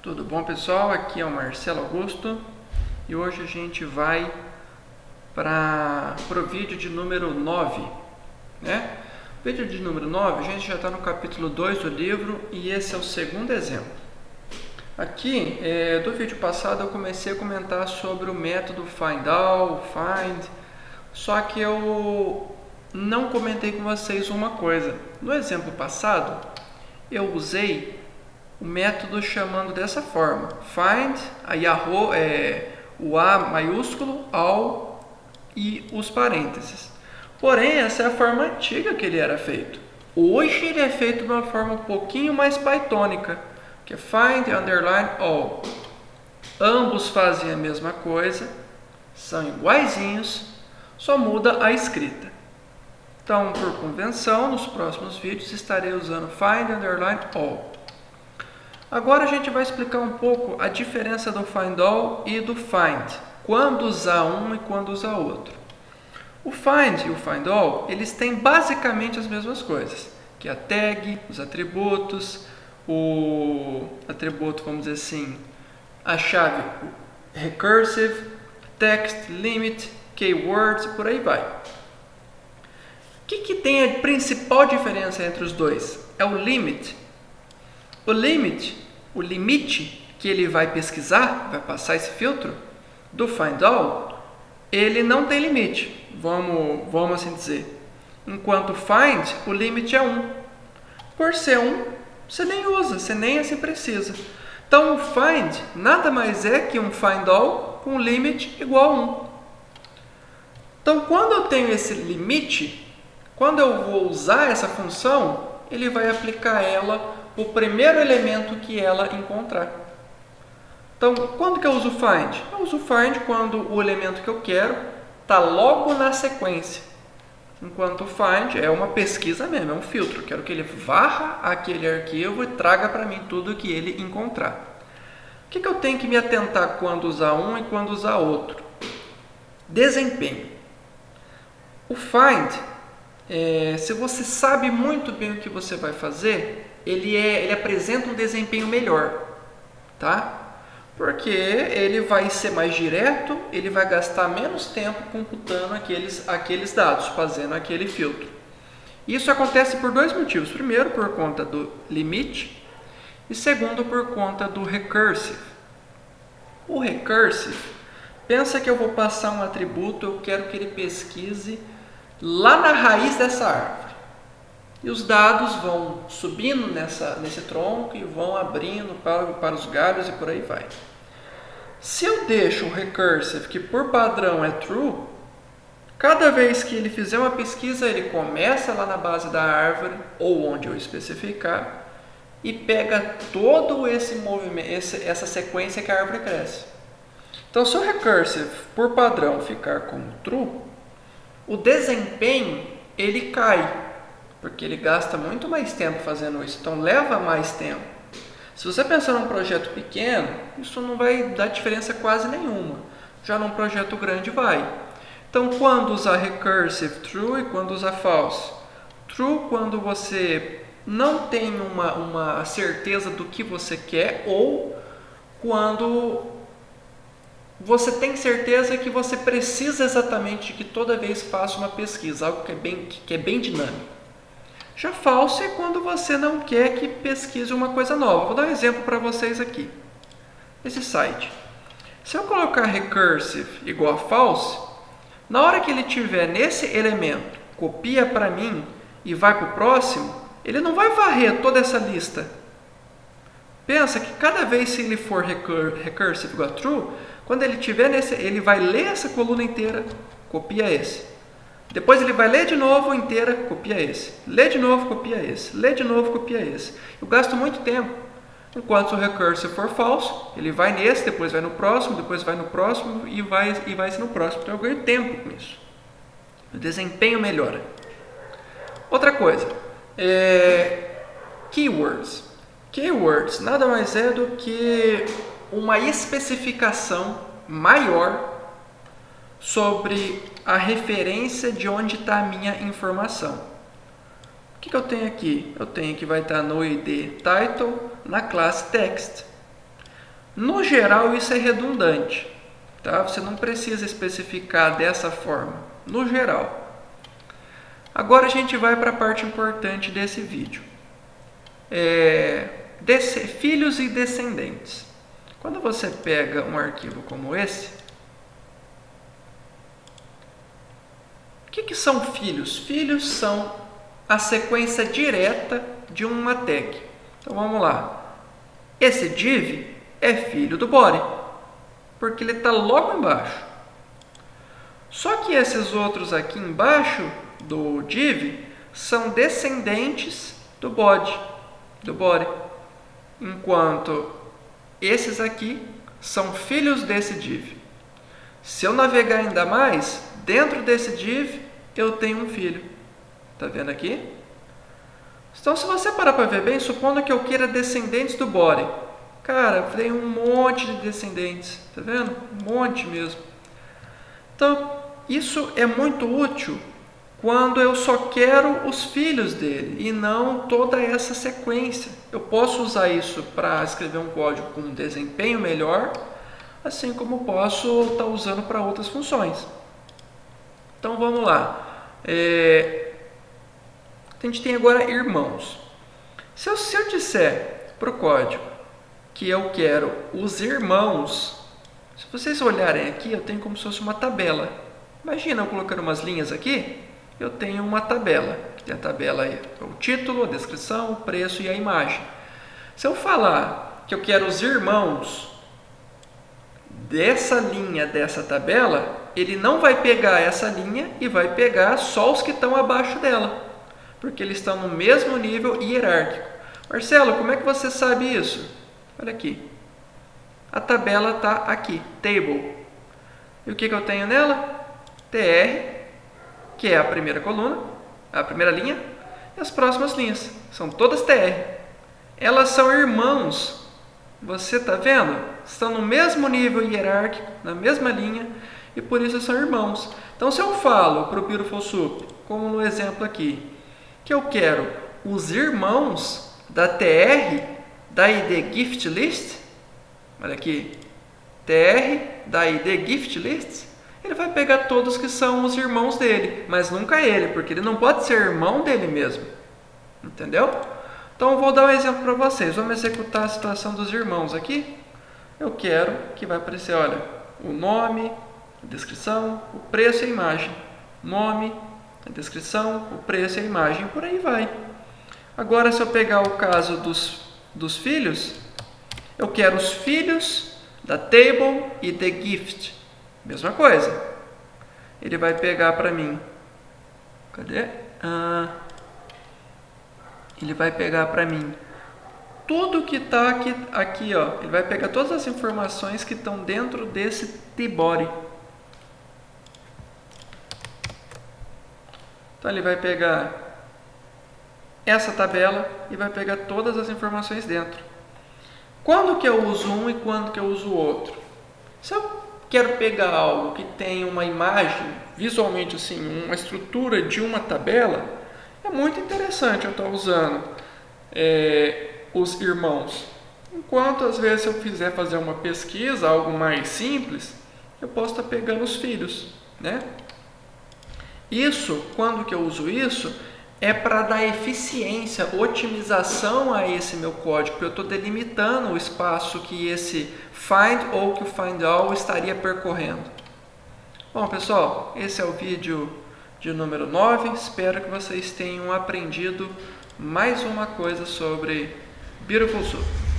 Tudo bom, pessoal? Aqui é o Marcelo Augusto e hoje a gente vai para o vídeo de número 9, né? O vídeo de número 9, a gente já está no capítulo 2 do livro e esse é o segundo exemplo. Aqui, do vídeo passado, eu comecei a comentar sobre o método find all, find, só que eu não comentei com vocês uma coisa. No exemplo passado, eu usei o método chamando dessa forma: find, aí o A maiúsculo, all e os parênteses. Porém, essa é a forma antiga que ele era feito. Hoje ele é feito de uma forma um pouquinho mais pythônica, que é find, underline, all. Ambos fazem a mesma coisa, são iguaizinhos, só muda a escrita. Então, por convenção, nos próximos vídeos estarei usando find, underline, all. Agora a gente vai explicar um pouco a diferença do find all e do find, quando usar um e quando usar outro. O find e o find all, eles têm basicamente as mesmas coisas, que é a tag, os atributos, o atributo, vamos dizer assim, a chave recursive, text, limit, keywords e por aí vai. O que tem a principal diferença entre os dois? É o limit. O limite que ele vai pesquisar, vai passar esse filtro do find all, ele não tem limite, vamos assim dizer. Enquanto find, o limite é 1. Por ser 1, você nem usa, você nem assim precisa. Então o find nada mais é que um find all com limite igual a 1. Então quando eu tenho esse limite, quando eu vou usar essa função, ele vai aplicar ela o primeiro elemento que ela encontrar. Então, quando que eu uso find? Eu uso find quando o elemento que eu quero está logo na sequência. Enquanto find é uma pesquisa mesmo, é um filtro. Eu quero que ele varra aquele arquivo e traga para mim tudo que ele encontrar. O que eu tenho que me atentar quando usar um e quando usar outro? Desempenho. O find, se você sabe muito bem o que você vai fazer, ele apresenta um desempenho melhor, tá? Porque ele vai ser mais direto, ele vai gastar menos tempo computando aqueles dados, fazendo aquele filtro. Isso acontece por dois motivos. Primeiro, por conta do limite, e segundo, por conta do recursive. O recursive, pensa que eu vou passar um atributo, eu quero que ele pesquise lá na raiz dessa árvore. E os dados vão subindo nesse tronco e vão abrindo para os galhos e por aí vai. Se eu deixo o recursive, que por padrão é true, cada vez que ele fizer uma pesquisa, ele começa lá na base da árvore, ou onde eu especificar, e pega todo esse movimento, essa sequência que a árvore cresce. Então, se o recursive, por padrão, ficar como true, o desempenho ele cai, porque ele gasta muito mais tempo fazendo isso, então leva mais tempo. Se você pensar num projeto pequeno, isso não vai dar diferença quase nenhuma. Já num projeto grande vai. Então, quando usar recursive true e quando usar false? True quando você não tem uma certeza do que você quer, ou quando você tem certeza que você precisa exatamente de que toda vez faça uma pesquisa, algo que é bem dinâmico. Já false é quando você não quer que pesquise uma coisa nova. Vou dar um exemplo para vocês aqui. Esse site. Se eu colocar recursive igual a false, na hora que ele tiver nesse elemento, copia para mim e vai para o próximo, ele não vai varrer toda essa lista. Pensa que cada vez que ele for recursive igual a true, quando ele tiver nesse, ele vai ler essa coluna inteira, copia esse. Depois ele vai ler de novo inteira, copia esse. Lê de novo, copia esse. Lê de novo, copia esse. Eu gasto muito tempo. Enquanto se o recursive for false, ele vai nesse, depois vai no próximo, depois vai no próximo e vai no próximo. Então eu ganho tempo com isso. O desempenho melhora. Outra coisa, keywords. Keywords nada mais é do que uma especificação maior sobre a referência de onde está a minha informação. O que eu tenho aqui? Eu tenho que vai estar no ID title, na classe text. No geral, isso é redundante, tá? Você não precisa especificar dessa forma, no geral. Agora a gente vai para a parte importante desse vídeo. Filhos e descendentes. Quando você pega um arquivo como esse, o que são filhos? Filhos são a sequência direta de uma tag. Então vamos lá. Esse div é filho do body, porque ele está logo embaixo. Só que esses outros aqui embaixo do div são descendentes do body, enquanto esses aqui são filhos desse div. Se eu navegar ainda mais, dentro desse div eu tenho um filho. Tá vendo aqui? Então, se você parar para ver bem, supondo que eu queira descendentes do body, cara, tem um monte de descendentes, tá vendo? Um monte mesmo. Então, isso é muito útil quando eu só quero os filhos dele e não toda essa sequência. Eu posso usar isso para escrever um código com um desempenho melhor, assim como posso estar usando para outras funções. Então vamos lá. A gente tem agora irmãos. Se eu disser para o código que eu quero os irmãos, se vocês olharem aqui, eu tenho como se fosse uma tabela. Imagina eu colocando umas linhas aqui, eu tenho uma tabela. Tem a tabela aí, o título, a descrição, o preço e a imagem. Se eu falar que eu quero os irmãos dessa linha, dessa tabela, ele não vai pegar essa linha e vai pegar só os que estão abaixo dela, porque eles estão no mesmo nível hierárquico. Marcelo, como é que você sabe isso? Olha aqui. A tabela está aqui, table. E o que eu tenho nela? TR, que é a primeira coluna, a primeira linha, e as próximas linhas. São todas TR. Elas são irmãos. Você está vendo? Estão no mesmo nível hierárquico, na mesma linha, e por isso são irmãos. Então, se eu falo para o Beautiful Soup, como no exemplo aqui, que eu quero os irmãos da TR da ID Gift List, olha aqui, TR da ID Gift List, ele vai pegar todos que são os irmãos dele, mas nunca ele, porque ele não pode ser irmão dele mesmo. Entendeu? Então, eu vou dar um exemplo para vocês. Vamos executar a situação dos irmãos aqui. Eu quero que vai aparecer, olha, o nome, a descrição, o preço e a imagem. Nome, a descrição, o preço e a imagem, por aí vai. Agora, se eu pegar o caso dos filhos, eu quero os filhos da table e the gift. Mesma coisa. Ele vai pegar para mim. Cadê? Ele vai pegar para mim tudo que está aqui, ó. Ele vai pegar todas as informações que estão dentro desse tbody. Então, ele vai pegar essa tabela e vai pegar todas as informações dentro. Quando que eu uso um e quando que eu uso o outro? Se eu quero pegar algo que tem uma imagem, visualmente assim, uma estrutura de uma tabela, é muito interessante eu estar usando os irmãos. Enquanto, às vezes, se eu quiser fazer uma pesquisa, algo mais simples, eu posso estar pegando os filhos, né? Isso, quando que eu uso isso, é para dar eficiência, otimização a esse meu código, porque eu estou delimitando o espaço que esse find ou que o find all estaria percorrendo. Bom, pessoal, esse é o vídeo de número 9. Espero que vocês tenham aprendido mais uma coisa sobre Beautiful Soup.